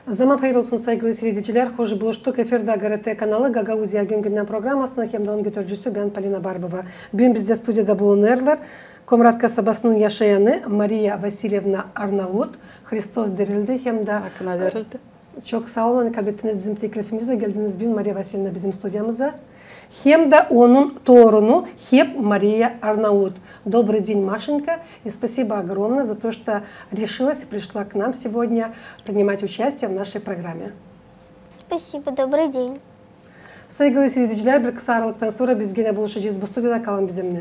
Zaman hayır olsun saygılı seyirciler. Hoş buluştuk. Efirde GRT kanalı Gagauzya Gün programmasının hem de onun götürücüsü ben Polina Barbova. Bugün bizde stüdyoda bulunurlar. Komrat kasabasının yaşayanı Maria Vasilyevna Arnavut. Hristos dirildi hem de... Hakkına dirildi. Çok sağ olun. Kabul ettiniz bizim teklifimizle. Geldiniz bugün Maria Vasilyevna bizim stüdyomuza. Hem de onun torunu hep Мария Арнаут. Добрый день, Машенька, и спасибо огромное за то, что решилась и пришла к нам сегодня принимать участие в нашей программе. Спасибо, добрый день. Saygılı seyirciler, bir kısa aralıktan sonra biz yine buluşacağız. Bu stüdyoda kalın bizimle.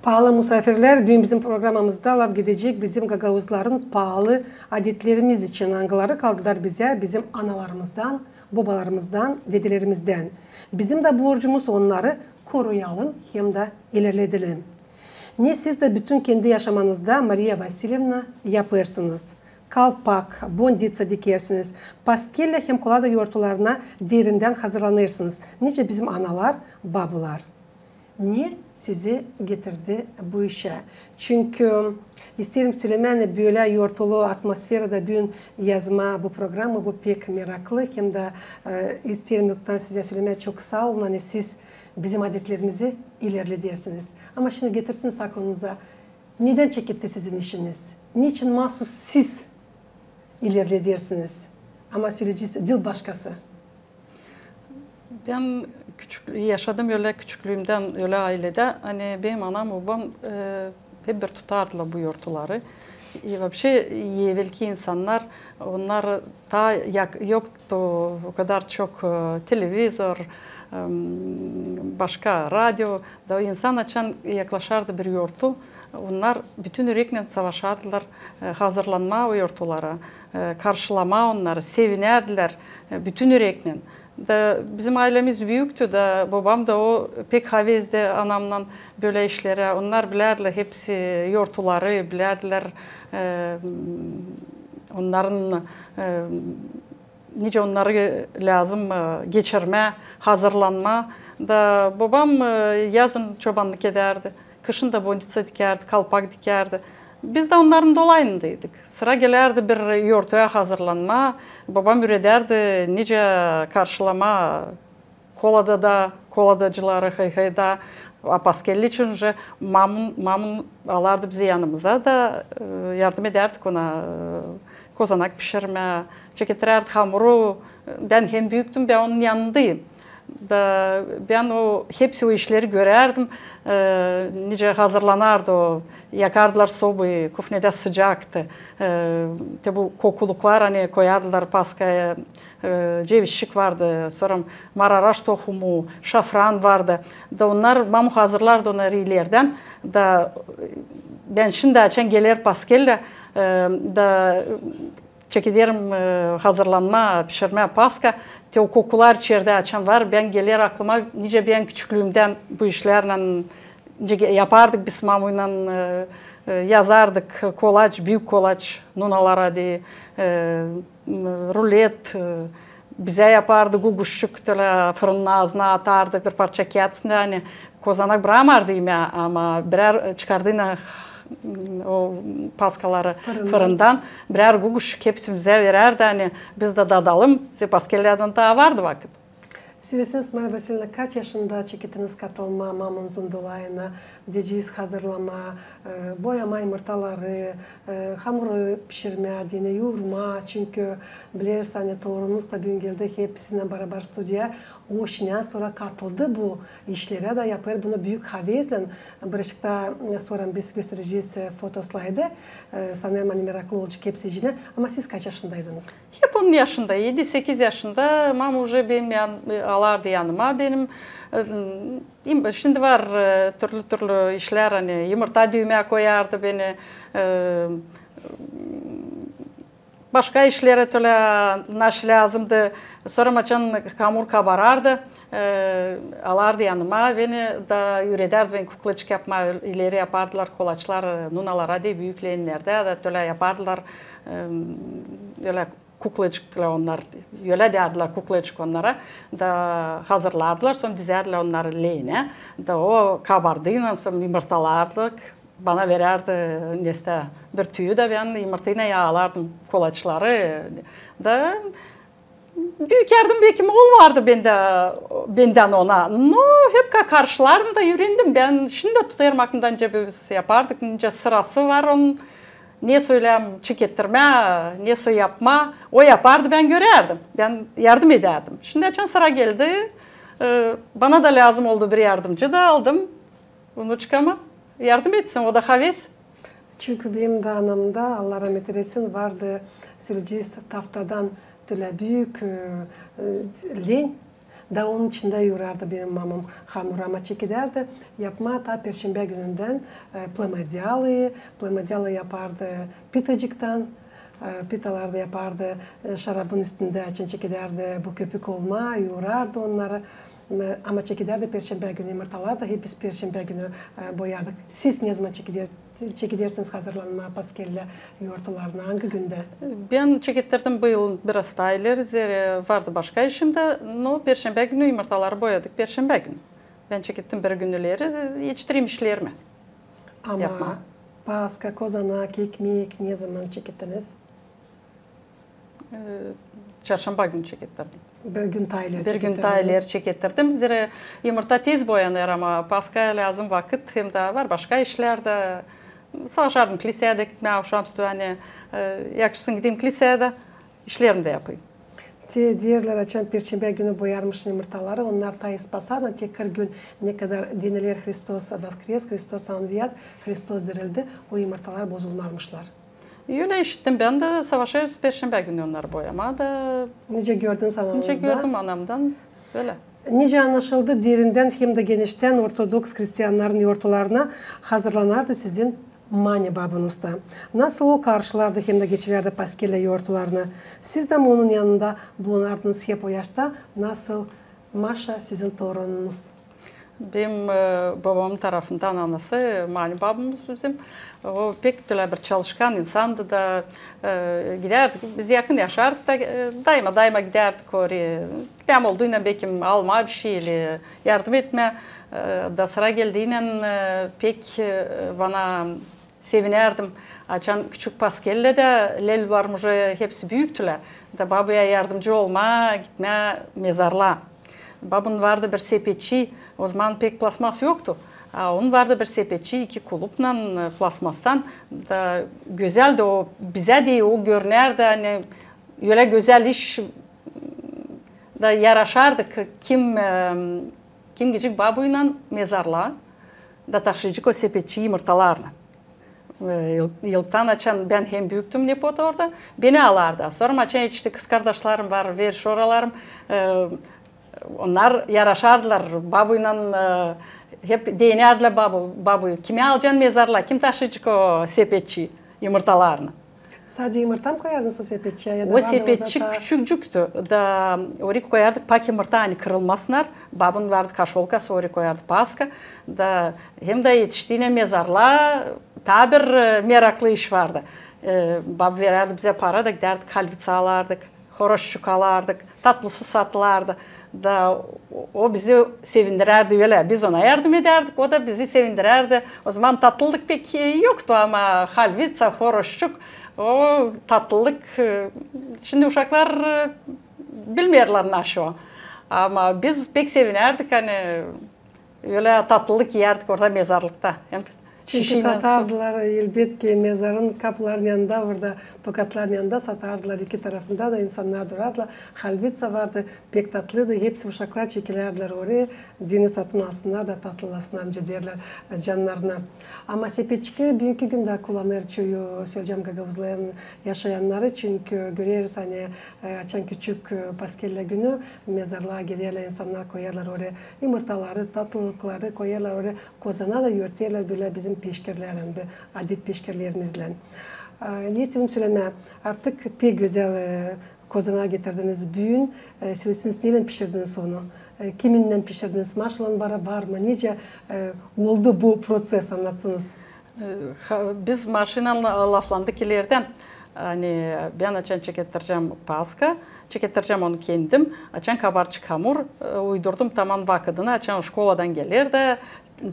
Pahalı misafirler, bugün bizim programımızda laf gidecek bizim Gagauzların pahalı adetlerimiz için hangileri kaldılar bize, bizim analarımızdan, babalarımızdan, dedelerimizden. Bizim de borcumuz onları koruyalım hem de ilerletelim. Ne siz de bütün kendi yaşamanızda Maria Vasilyevna yaparsınız. Kalpak, bonditsa dikersiniz. Paskelle hem kolada yoğurtlarına derinden hazırlanırsınız. Nice bizim analar, babalar. Ne sizi getirdi bu işe? Çünkü isterim söylemeni böyle yortulu atmosferde dün yazma bu programı bu pek meraklı. Hem de isterim yoktan size söylemeye çok sağ olun. Hani siz bizim adetlerimizi ilerledirsiniz. Ama şimdi getirsiniz aklınıza. Neden çekildi sizin işiniz? Niçin mahsus siz ilerledirsiniz? Ama söyleyeceğiz dil başkası. Ben yaşadığım öyle küçüklüğümden öyle ailede hani benim anam babam hep bir tutardılar bu yortuları. Вообще evvelki insanlar onlar daha yoktu o kadar çok televizyon, başka radyo da insan açan yaklaşardı bir yortu. Onlar bütün yürekle savaşardılar hazırlanma o yortulara, karşılama onları, sevinerdiler bütün yürekle. Da bizim ailemiz büyüktü da babam da o pek havezdi anamla böyle işlere. Onlar bilirdiler hepsi yortuları bilirdiler. Onların nice onları lazım geçirme, hazırlanma. Da babam yazın çobanlık ederdi. Kışın da bonditsa dikerdi, kalpak dikerdi. Biz de onların dolayındaydık. Sıra gelerdi bir yortuya hazırlanma. Babam ürederdi nice karşılama koladacıları hayhayda. Apaskelli için mamun alardı bizi yanımıza da yardım ederdik ona. Kozanak pişirme, çeketirerdi hamuru. Ben hem büyüktüm, ben onun yanındayım. Da ben hepsi o işleri görerdim. Nice hazırlanardı o. Yakardılar sobayı, kufnede sıcaktı. Bu kokuluklar hani koyardılar paskaya. Cevizçik vardı, sonra mararaş tohumu, şafran vardı. Da onlar mamu hazırlardı onları ileriden. Da ben şimdi açan gelir paskelle da çekilirim hazırlanma, pişirme paska. O kokular içeride açan var. Ben gelir aklıma nice ben küçüklüğümden bu işlerle yapardık biz mamuyla yazardık kolaç, büyük kolaç nunalara diye rulet bize yapardı guguşçuk fırının ağzına atardı bir parça kağıt üstünde hani kozanak bıramardı ya ama birer çıkardığına o paskaları fırından birer guguşçuk hepsi bize vererdi hani biz de dadalım. Paskellerden daha vardı vakit. Söylesiniz Maria Vasilyevna kaç yaşında çekitiniz katılma mamunuzun dolayına, deciz hazırlama, boyama yumurtaları, hamuru pişirme, yine yoğurma. Çünkü biliriz hani torunumuz da bugün geldi hepsine beraber stüdyoya. O işten sonra katıldı bu işlere de yapar. Bunu büyük havezle Barışık'ta sonra biz göstereceğiz fotoslaydı. Sanırım hani meraklı olacak hepsi için. Ama siz kaç yaşındaydınız? Hep onun yaşında, 7-8 yaşında. Mam уже benim alardı yanıma. Benim şimdi var türlü işler hani yumurta düğmeye koyardı beni. Başka işlere türlü naş lazımdı. Sonra maçan hamur kabarardı. Alardı yanıma. Beni da ürederdi. Ben kuklaçık yapma ileri yapardılar. Kolaçlar nunalara diye büyükleyenlerde de türlü yapardılar. Öyle kuklacıklar onlar. Öyle derdiler kuklacık onlara. Da hazırlardılar. Sonra dizerdiler onları lehine. Da o kabardığıyla sonra yumurtalardık. Bana vererdi neste bir tüyü de ben yumurtayla yağlardım kolaçları. Da büyük yardım bir hekim oğul vardı benden ona. No, hep karşılarım da yüründüm. Ben şimdi tutarım aklımdan cebimiz yapardık. Nice sırası var onun. Ne söyleyeyim çekettirme, ne yapma. O yapardı ben görerdim. Ben yardım ederdim. Şimdi açan sıra geldi. Bana da lazım oldu bir yardımcı da aldım. Bunu çıkama yardım etsin. O da haves. Çünkü benim de anamda Allah rahmet eylesin vardı sürücüsü taftadan tüle büyük len da onun içinde yürürdü benim mamam hamurama çekiderdi. Yapma ta Perşembe gününden plamadiyalı yapardı pitacıktan. Pitalarda yapardı, şarabın üstünde açın çekiderdi, bu köpük olma, yoğurardı onları. Ama çekiderdi Perşembe günü yumurtalar da hep biz Perşembe günü boyardık. Siz ne zaman çekidersiniz hazırlanma paskelle yoğurtlarını hangi günde? Ben çekittirdim bu yıl biraz daha ileri vardı başka işimde. No, Perşembe günü yumurtaları boyadık Perşembe günü. Ben çekittim bir gün ileri yetiştireyim işlerimi. Ama yapma. Paska, kozanak, ekmek ne zaman çekittiniz? Çarşamba günü çekittirdim. Bir gün taylar Bir gün taylar çekittirdim. Zira yumurta tez boyanır ama paska lazım vakit hem de var başka işlerde. Savaşardım kiliseye de gitmeye akşamüstü hani yakışsın gideyim kiliseye de işlerimi de yapayım. Diğerler açan Perşembe günü boyarmış yumurtaları, onlar tayız basarlar. Tekrar gün ne kadar dinler Hristos vaskres, Hristos anviyat, Hristos dirildi, o yumurtalar bozulmarmışlar. Öyle işittim ben de savaşırız Perşembe günü onları boyamada. Nice gördünüz anamızda? Nice gördüm anamdan. Öyle. Nice anlaşıldı derinden hem de genişten Ortodoks Hristiyanların yoğurtlarına hazırlanardı sizin Mani babanızda. Nasıl o karşılardı hem de geçirerdi paskelle yoğurtlarını? Siz de mi onun yanında bulunardınız hep o yaşta? Nasıl Maşa sizin torununuz? Benim babamın tarafından anası Mani babamız bizim. O pek bir çalışkan insandı da giderdik. Biz yakın yaşardık da daima giderdik oraya. Benim olduğuyla belki alma bir şeyle yardım etme. Da sıra geldiğiyle pek bana sevinerdim. Açan küçük paskelle de lelularım hepsi büyüktüler. Da babaya yardımcı olma, gitme mezarlığa. Babın vardı bir sepetçi, o zaman pek plasmas yoktu. Onun vardı bir sepetçi, iki kulupla plasmastan da güzeldi o, bize de o görünerdi hani öyle güzel iş da yaraşardık kim gecik babuyla mezarlığa da taşıyacak o sepetçi yumurtalarla. Yıldan açan ben hem büyüktüm nepot orada beni alardı. Sonra açan işte kız kardeşlerim var, ver şoralarım. Onlar yaraşardılar babuyla hep değinerdiler babuyu. Kime alacaksın mezarla, kim taşıyacak o sepetçi yumurtalarını? Sadece yumurta mı koyardınız o sepetçiye? O sepetçi küçücüktü. Da oraya koyardık pak yumurta hani kırılmasınlar. Babın vardı kaşolkası oraya koyardı paska. Da hem de yetiştiğine mezarla ta bir meraklı iş vardı. Bab verirdi bize para da giderdik halvitsa alardık, horoşçuk alardık, tatlı su satlardı. Da o bizi sevindirerdi öyle. Biz ona yardım ederdik, o da bizi sevindirerdi. O zaman tatlılık pek yoktu ama halvitsa, horoşçuk, o tatlılık. Şimdi uşaklar bilmiyorlar naşı o. Ama biz pek sevinerdik hani öyle tatlılık yerdik orada mezarlıkta. Çünkü satardılar elbette mezarın kapılarının yanında orada tokatların yanında satardılar iki tarafında da insanlar durardılar. Halvitsa vardı pek tatlıydı. Hepsi uşaklar çekilerdiler oraya. Dini satın alsınlar da tatlılasınlar derler canlarına. Ama sepetçikleri büyük günde kullanır çoğu söyleyeceğim Gagavuzlayan yaşayanları çünkü görüyoruz hani açan küçük paskelle günü mezarlığa gelirler insanlar koyarlar oraya yumurtaları tatlılıkları koyarlar oraya kozana da yörterler böyle bizim peşkerlerinde, adet peşkerlerimizle. Ne istedim söyleme, artık pek güzel kozana getirdiniz büyün. Söylesiniz neyle pişirdiniz onu? Kiminle pişirdiniz? Maşalan var mı? Nice oldu bu proses anlatsınız? Biz maşinanla laflandık ileriden. Hani ben açan çekettireceğim paska, çekettireceğim onu kendim. Açan kabarcık hamur uydurdum tamam vakadını. Açan şkoladan gelir de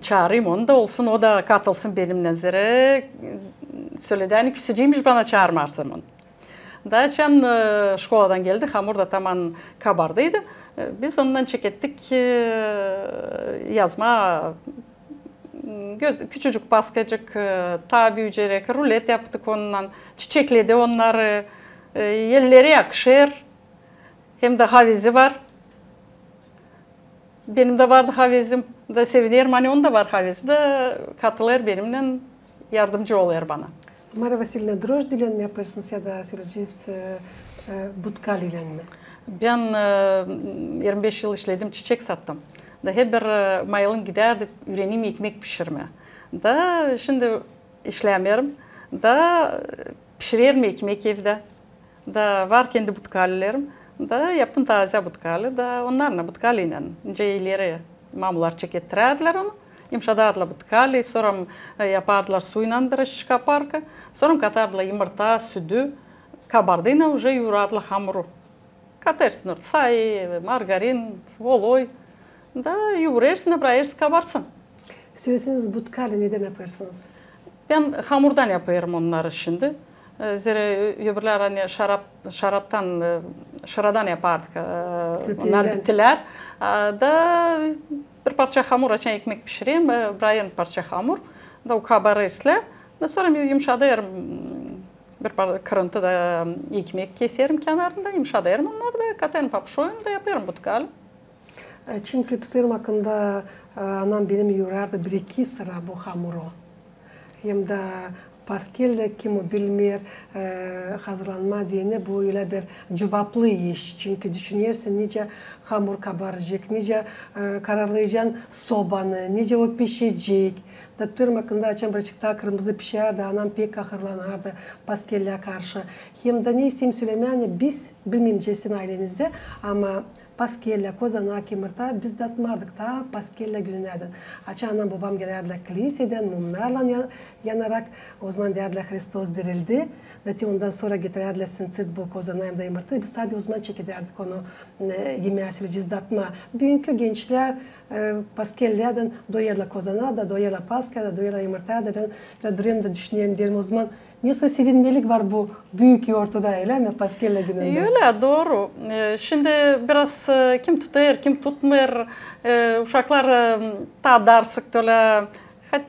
çağırayım onu da olsun, o da katılsın benimle zire. Söyledi hani küsücüymüş bana çağırmarsın onu. Da açan şkoladan geldi, hamur da tamam kabardıydı. Biz ondan çekettik yazma küçücük baskacık tabi ücerek rulet yaptık ondan, çiçekledi onları, yerleri yakışır, hem de havizi var. Benim de vardı havizim, da sevinirim hani onda var havizi de katılır benimle yardımcı oluyor bana. Mara Vasilyevna, droş ile mi yaparsınız ya da süreceğiz butkal ile mi? Ben 25 yıl işledim, çiçek sattım. Da hep bir mayılın giderdi, üreneyim ekmek pişirme. Da şimdi işlemiyorum. Da pişiririm ekmek evde. Da var kendi butkalilerim. Da yaptım taze butkali. Da onlarla butkaliyle ince ileri mamular çekettirerdiler onu. Yumuşadardılar butkali. Sonra yapardılar suyla bir iş kaparka. Sonra katardılar yumurta, sütü. Kabardıyla уже yurardılar hamuru. Katarsın orada say, margarin, oloy. Da yoğurursun, bırakırsın, kabarsın. Söyleseniz butkali neden yaparsınız? Ben hamurdan yapıyorum onları şimdi. Zira öbürler hani şaradan yapardık. Onlar bittiler. Da bir parça hamur açan ekmek pişireyim, bırakayım parça hamur. Da o kabarırsa. Da sonra yumuşatıyorum. Bir kırıntı da ekmek keserim kenarında, yumuşatıyorum. Onları da katarım, papşoyum da yapıyorum butkali. Çünkü tutarım hakkında anam benim yoğurardı bir iki sıra bu hamuru. Hem de paskelle kim bilmer hazırlanma diyene bu öyle bir cevaplı iş. Çünkü düşünüyorsun nice hamur kabaracak, nice kararlayacaksın sobanı, nice o pişecek. Da tutarım hakkında açan birazcık daha kırmızı pişerdi, anam pek kahırlanardı paskelle karşı. Hem de ne isteyeyim söylemeye biz bilmem cesin ailenizde ama paskelle, kozana, kemirta biz de atmardık da paskelle gününerden. Açı anam babam gelirdiler kiliseden mumlarla yanarak o zaman derdiler Hristos dirildi. Dati ondan sonra getirerdiler sinsit bu kozana hem de yumurta. Biz sadece o zaman çekederdik onu yemeğe süreceğiz de atma. Bugünkü gençler paskellerden doyarlar kozana da doyarlar paska da doyarlar yumurta da ben duruyorum da düşünüyorum derim o zaman. Niye sevinmelik var bu büyük yoğurtuda öyle mi paskelle gününde? Öyle doğru. Şimdi biraz kim tutar, kim tutmuyor. Uşaklar tadar sıktılar.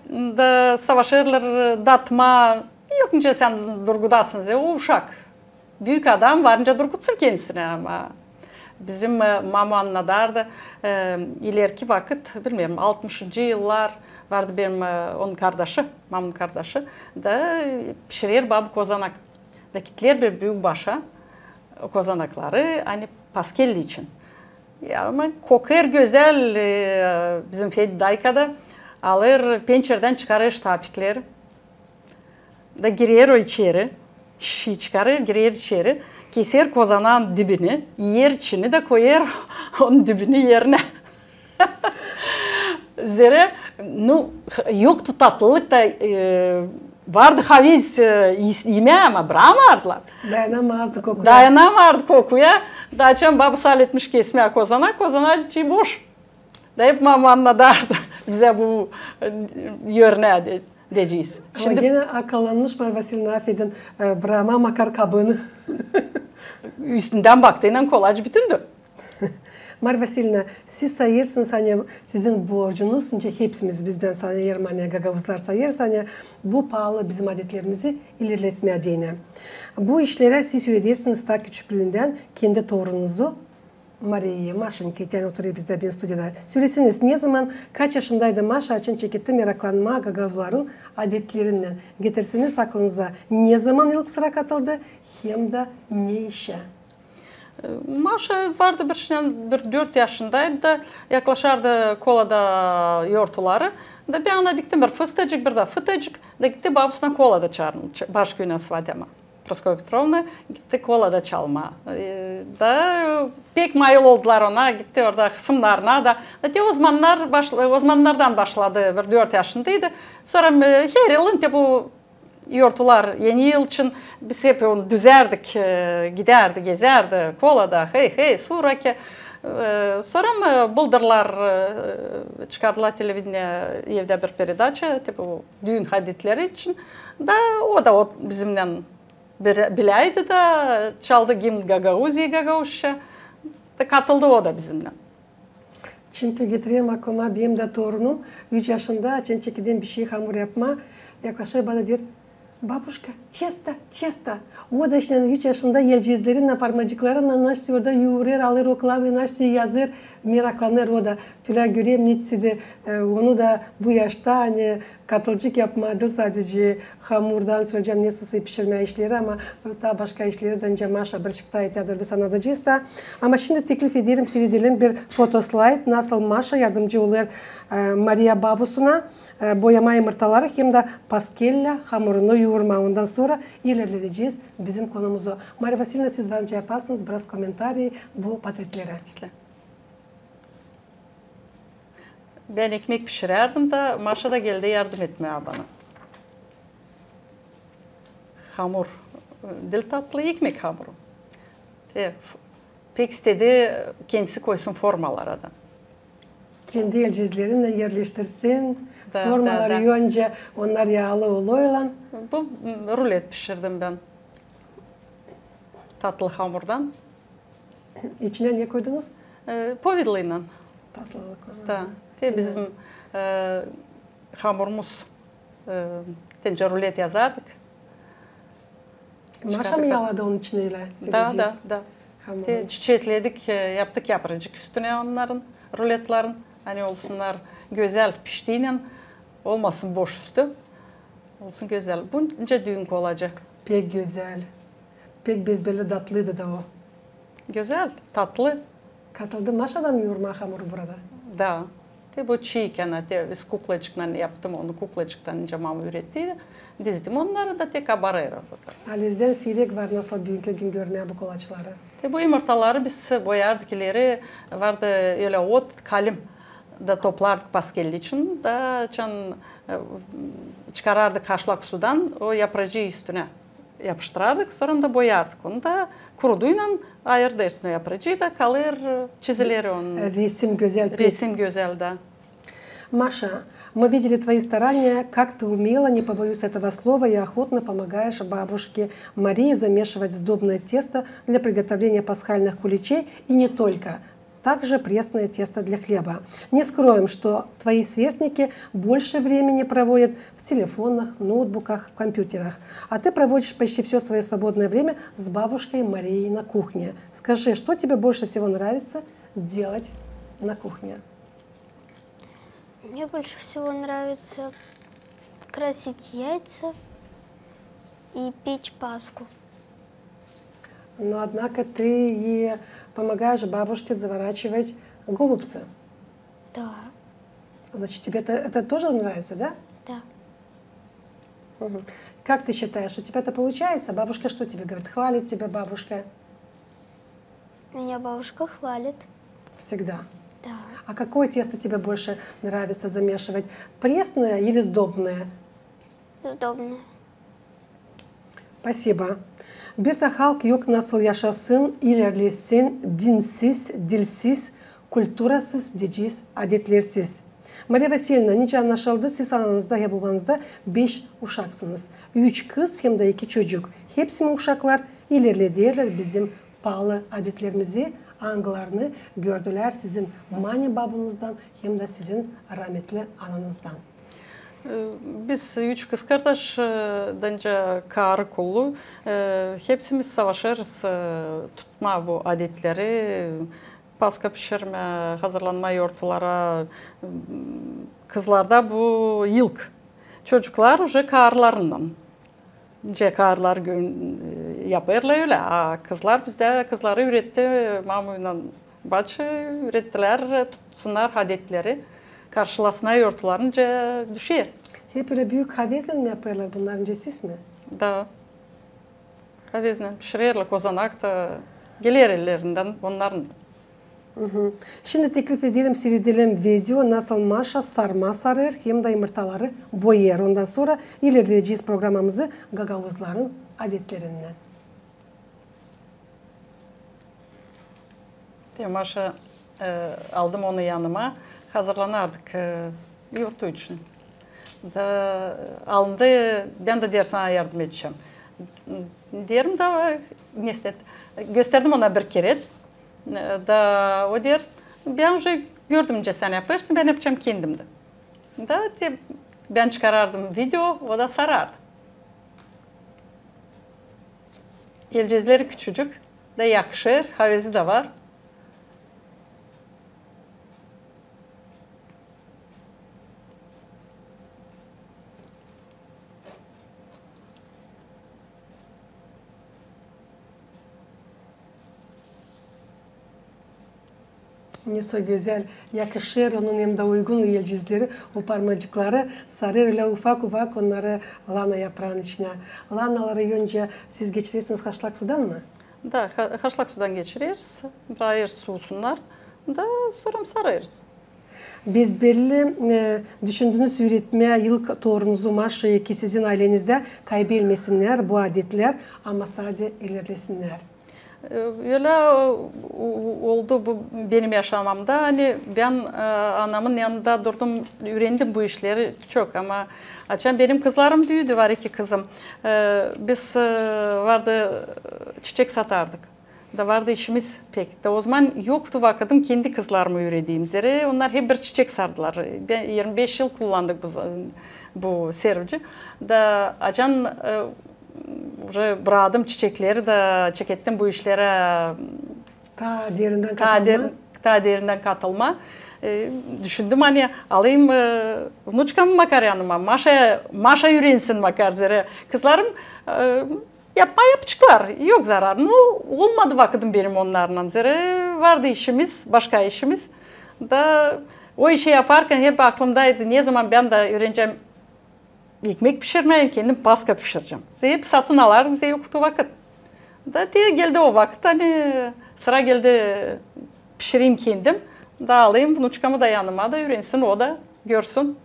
Da savaşırlar datma. Yok nice sen durgudasın. O uşak. Büyük adam varınca durgutsun kendisine ama. Bizim mama anladardı. İleriki vakit bilmiyorum 60. yıllar vardı benim onun kardeşi, mamın kardeşi da pişirir babı kozanak. Da gittiler bir büyük başa o kozanakları hani paskelli için. Ya ama kokuyor güzel bizim Fedi Dayka'da alır pencereden çıkarır tapikleri. Da girer o içeri, şişi çıkarır girer içeri. Keser kozanağın dibini, yer içini de koyar onun dibini yerine. Zira yoktu tatlılık da vardı haviz yemeği ama bıramardılar. Dayanamazdı kokuya. Dayanamazdı kokuya. Daçan babı saletmiş kesmeye kozana içi boş. Da hep mama anladardı bize bu yörne diyeceğiz. Ama gene akıllanmış Mara Vasilyevna affedin brama makar kabını. Üstünden baktığıyla kolaj bütündü. Mara Vasilyevna, siz sayırsınız hani sizin borcunuz, hepsimiz bizden sayıyorum hani gagavuzlar sayırız hani bu pahalı bizim adetlerimizi ilerletmeyeceğine. Bu işlere siz ödedirsiniz ta küçüklüğünden kendi torununuzu Maria'ya, Maşa'nın yani oturuyor bizde bir stüdyoda. Söylesiniz ne zaman kaç yaşındaydı Maşa için çekette meraklanma gagavuzların adetlerinden getirsiniz aklınıza. Ne zaman ilk sıra katıldı hem de ne işe? Maşa vardı bir 4 yaşındaydı da yaklaşardı kolada yoğurtları. Da bir ana diktim bir fıstıcık bir de fıtıcık da gitti babasına kolada çağırdı. Baş günü svadyama. Proskova Petrovna gitti kolada çalma. Da pek mayıl oldular ona gitti orada kısımlarına da. O zamanlardan başladı bir 4 yaşındaydı. Sonra her yılın bu yortular yeni yıl için biz hep onu düzerdik, giderdi, gezerdi, kolada, hey, sonra ki sonra mı bıldırlar çıkardılar televizyona evde bir передача, o düğün haditleri için da o bizimle bileydi da çaldı gimn Gagauzya da katıldı o da bizimle. Çünkü getireyim aklıma benim de torunum 3 yaşında çekiden bir şey hamur yapma. Yaklaşık bana der, babuşka testo. O da işte 3 yaşında yelcizlerinle parmacıklarına naştı orada yoğurur, alır o klavye naştı yazır, meraklanır o da. Tüla göreyim nitsidi onu da bu yaşta hani katılcık yapmadı sadece hamurdan söyleyeceğim ne sosu pişirme işleri ama daha başka işleri de önce Maşa Barışık'ta etiyadır biz anlatacağız da. Ama şimdi teklif ederim seyredelim bir fotoslide nasıl Maşa yardımcı olur Maria babusuna boyama yumurtaları hem de paskelle hamurunu yoğurma. Ondan sonra ilerleyeceğiz bizim konumuzu. Maria Vasilyevna siz bence yaparsınız biraz komentari bu patretlere. Ben ekmek pişirerdim da Maşa da geldi yardım etmeye bana. Hamur, dil tatlı ekmek hamuru. Pek istedi kendisi koysun formalara da. Kendi elcizlerinle yerleştirsin. Formaları önce onlar yağlı oluyorlar. Bu rulet pişirdim ben. Tatlı hamurdan. İçine ne koydunuz? Povidlıyla. Tatlılıkla. Da. Bizim hamurumuz tence rulet yazardık. Maşa mı yağladı onun içiyle? Da. Çiçekledik, yaptık yapracık üstüne onların, ruletlerin. Hani olsunlar güzel piştiğiyle olmasın boş üstü. Olsun güzel. Bunca düğün olacak. Pek güzel. Pek bezbelli tatlıydı da o. Güzel, tatlı. Katıldı. Maşa'dan mı yoğurma hamuru burada? Da. Bu çiğken, biz kuklacıkla yaptım onu, kuklacıktan önce mama ürettiydi. Dizdim onları da tek abarayla. Alizden sirek var nasıl dünkü gün görmeye bu kolaçları. Bu yumurtaları biz boyardık ileri, vardı öyle ot, kalim da toplardık paskelli için da çıkarardık haşlak sudan o yapracığı üstüne yapıştırardık sonra da boyardık onu da kuruduyla ayırdı üstüne yapracığı da kalır çizileri onun. Resim güzel. Resim güzel da. Маша, мы видели твои старания, как ты умело, не побоюсь этого слова, и охотно помогаешь бабушке Марии замешивать сдобное тесто для приготовления пасхальных куличей и не только. Также пресное тесто для хлеба. Не скроем, что твои сверстники больше времени проводят в телефонах, ноутбуках, компьютерах. А ты проводишь почти все свое свободное время с бабушкой Марией на кухне. Скажи, что тебе больше всего нравится делать на кухне? Мне больше всего нравится красить яйца и печь пасху. Но однако ты и помогаешь бабушке заворачивать голубцы. Да. Значит, тебе это тоже нравится, да? Да. Угу. Как ты считаешь, у тебя это получается? Бабушка что тебе говорит? Хвалит тебя бабушка? Меня бабушка хвалит. Всегда. Да. А какое тесто тебе больше нравится замешивать? Пресное или сдобное? Сдобное. Спасибо. Bir de halk yok nasıl yaşasın, ilerlesin, dinsiz, dilsiz, kültürasız, diyeceğiz, adetlersiz. Maria Vasilyevna, nice anlaşıldı, siz ananızda ya babanızda 5 uşaksınız. 3 kız hem de 2 çocuk. Hepsi mi uşaklar ilerlediler bizim pahalı adetlerimizi, anılarını gördüler sizin mani babanızdan hem de sizin rahmetli ananızdan. Biz 3 kız kardeş, bence karı kolu, hepsimiz savaşırız tutma bu adetleri, paska pişirme, hazırlanma yortulara, kızlarda bu yılk. Çocuklar уже karlarından. Karlar yaparlar öyle. Kızlar bizde kızları üretti, mamuyla bacı ürettiler, tutsunlar adetleri. Karşılasına yortularınca düşer. Hep öyle büyük havezle mi yapıyorlar bunlar önce siz mi? Da. Havezle pişirirler, kozanak da gelir ellerinden onların. Şimdi teklif edelim, seyredelim video nasıl Maşa sarma sarır hem de yumurtaları boyar. Ondan sonra ilerleyeceğiz programımızı Gagavuzların adetlerinden. Maşa aldım onu yanıma. Hazırlanardık yurtu için. Da alındı, ben de der sana yardım edeceğim. Derim de nesnet. Gösterdim ona bir kere. Da o der, ben уже gördüm sen yaparsın, ben yapacağım kendim de. Da ben çıkarardım video, o da sarardı. Elcezleri küçücük, da yakışır, havezi de var. Ne güzel yakışır onun hem de uygun yelcizleri, o parmacıkları sarı öyle ufak ufak onları lahana yaprağının içine. Lahanaları önce siz geçirirsiniz haşlak sudan mı? Da haşlak sudan geçiririz, bırakırız soğusunlar, da sonra sararız. Biz belli düşündüğünüz üretmeye yıl torunuzu Maşa'yı ki sizin ailenizde kaybetmesinler bu adetler ama sadece ilerlesinler. Öyle oldu bu benim yaşamamda. Hani ben anamın yanında durdum, öğrendim bu işleri çok ama açan benim kızlarım büyüdü, var 2 kızım. Biz vardı çiçek satardık. Da vardı işimiz pek. Da o zaman yoktu vakitim kendi kızlarımı öğrendiğim üzere. Onlar hep bir çiçek sardılar. Ben 25 yıl kullandık bu servci. Da açan bıraktım çiçekleri de çekettim bu işlere Ta derinden katılma. Ta derinden katılma. Düşündüm hani alayım vnuçkamı makar yanıma. Maşa öğrensin makar zere. Kızlarım yapacaklar. Yok zararı. Olmadı vakitim benim onlarla zere. Vardı işimiz, başka işimiz. Da o işi yaparken hep aklımdaydı. Ne zaman ben de öğreneceğim ekmek pişirmeyeyim, kendim pasta pişireceğim. Hep satın alardım, bize yoktu vakit. Da diye geldi o vakit, hani sıra geldi pişireyim kendim. Da alayım, vnuçkamı da yanıma da öğrensin, o da görsün.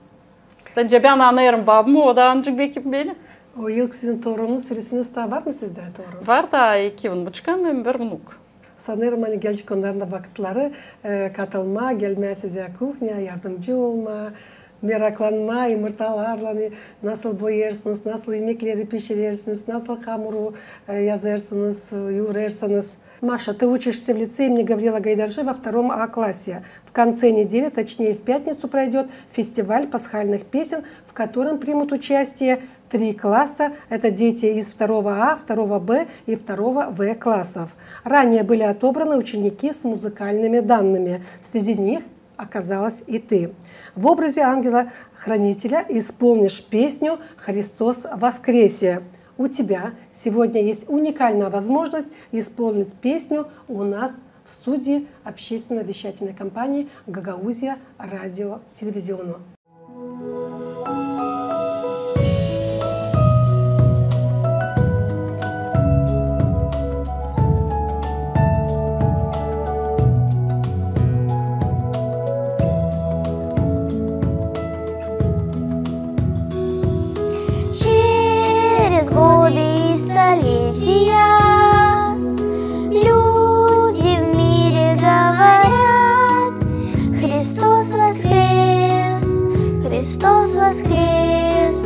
Bence ben anlayarım babamı, o da ancak belki beni. O yıl sizin torununuz süresiniz daha var mı sizde torun? Var da 2 vnuçkam ve 1 vnuk. Sanırım hani gelecek onların da vakitleri katılma, gelmeye size kuhnya, yardımcı olma, meraklanma, yumurtalarla nasıl boyarsınız, nasıl yemekleri pişirirsiniz, nasıl hamuru yazarsınız, yoğurarsınız. Маша, ты учишься в лицее имени Гаврила Гайдаржи во 2 А классе. В конце недели, точнее в пятницу, пройдет фестиваль пасхальных песен, в котором примут участие 3 класса. Это дети из 2 А, 2 Б и 2 В классов. Ранее были отобраны ученики с музыкальными данными. Среди них оказалась и ты. В образе ангела-хранителя исполнишь песню «Христос воскресе». У тебя сегодня есть уникальная возможность исполнить песню у нас в студии общественно-вещательной компании «Гагаузия радио телевизионно». Люди в мире говорят: Христос воскрес, Христос воскрес,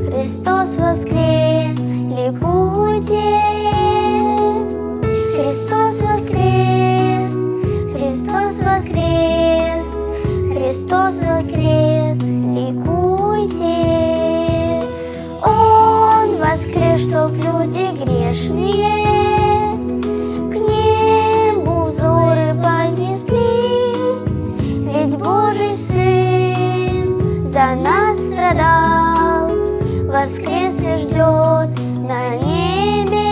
Христос воскрес, ликуйте. Христос воскрес, Христос воскрес, Христос воскрес, ликуйте. Он воскрес, чтоб люди грешные к небу взоры поднесли. Ведь Божий Сын за нас страдал, воскрес и ждет на небе.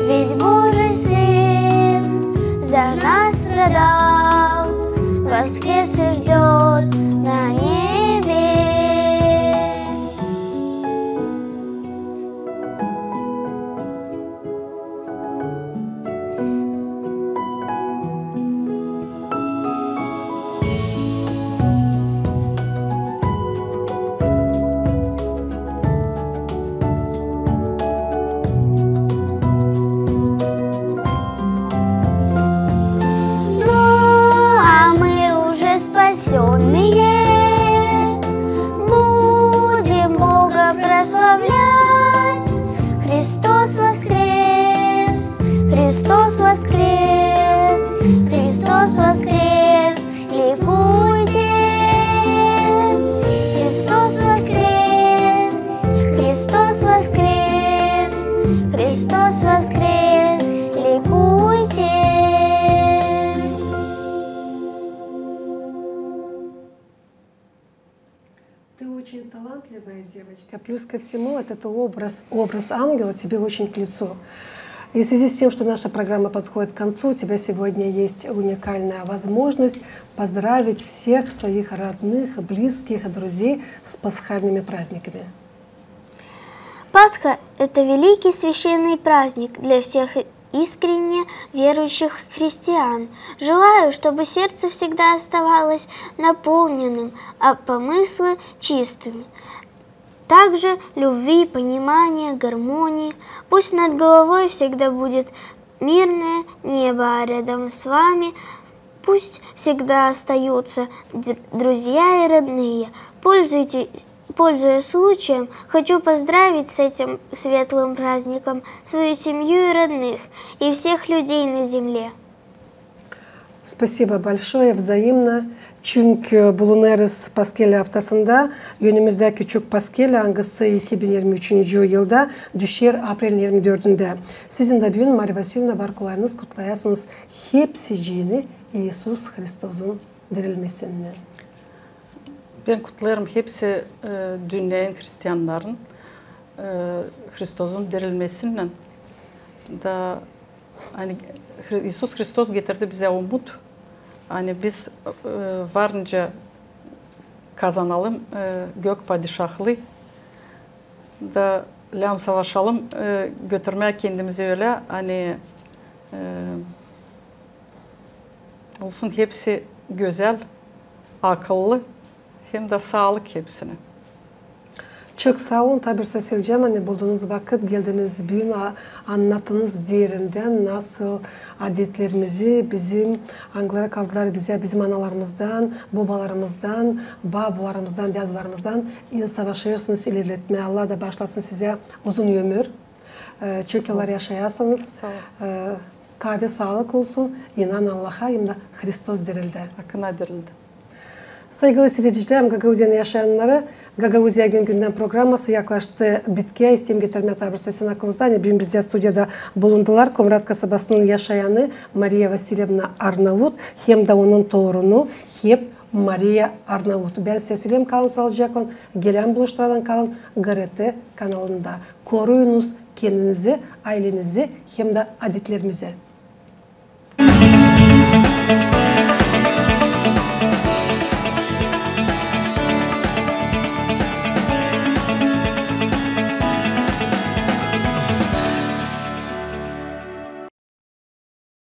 Ведь Божий Сын за нас страдал, воскрес и ждет на небе. Ты очень талантливая девочка. Плюс ко всему, этот образ ангела тебе очень к лицу. И в связи с тем, что наша программа подходит к концу, у тебя сегодня есть уникальная возможность поздравить всех своих родных, близких, друзей с пасхальными праздниками. Пасха – это великий священный праздник для всех искренне верующих христиан. Желаю, чтобы сердце всегда оставалось наполненным, а помыслы чистыми. Также любви, понимания, гармонии. Пусть над головой всегда будет мирное небо, а рядом с вами пусть всегда остаются друзья и родные. Пользуясь случаем, хочу поздравить с этим светлым праздником свою семью и родных, и всех людей на земле. Спасибо большое, взаимно. Çünkü bulunarız Paskeli haftasında önümüzdeki küçük Paskeli angısı 2023 yılda düşer April 24'ünde. Sizin de bugün Mariya Vasilyevna varkularınız kutlayasınız. Hepsi cini İsus Hristus'un dirilmesinden. Ben kutlarım hepsi dünyanın Hristiyanların Hristus'un dirilmesinden. Da hani İsus Hristos getirdi bize umut. Hani biz varınca kazanalım gök padişahlığı da lam savaşalım götürmeye kendimizi öyle hani olsun hepsi güzel, akıllı hem de sağlık hepsine. Çok sağ olun. Tabii size söyleyeceğim. Hani bulduğunuz vakit geldiniz bugün anlattınız derinden nasıl adetlerimizi bizim anglara kaldılar bize bizim analarımızdan, babalarımızdan, babalarımızdan, dedelerimizden savaşıyorsunuz ilerletmeye. Allah da başlasın size uzun ömür. Çok yıllar yaşayasınız. Kahve sağlık olsun. İnan Allah'a hem de Hristos dirildi. Akına dirildi. Saygılı seyircilerim, Gagauziya'nın yaşayanları, Gagauziya Günden programması yaklaştı bitkiye. İsteyim getirmeye tabir sesin aklınızda. Bugün bizde stüdyada bulundular. Komrat kasabasının yaşayanı Mariya Vasilyevna Arnavut, hem de onun torunu hep Mariya Arnavut. Ben size söyleyeyim, kalın sağlıcakla. Gelen buluşlardan kalın GRT kanalında. Koruyunuz kendinizi, ailenizi hem de adetlerimizi.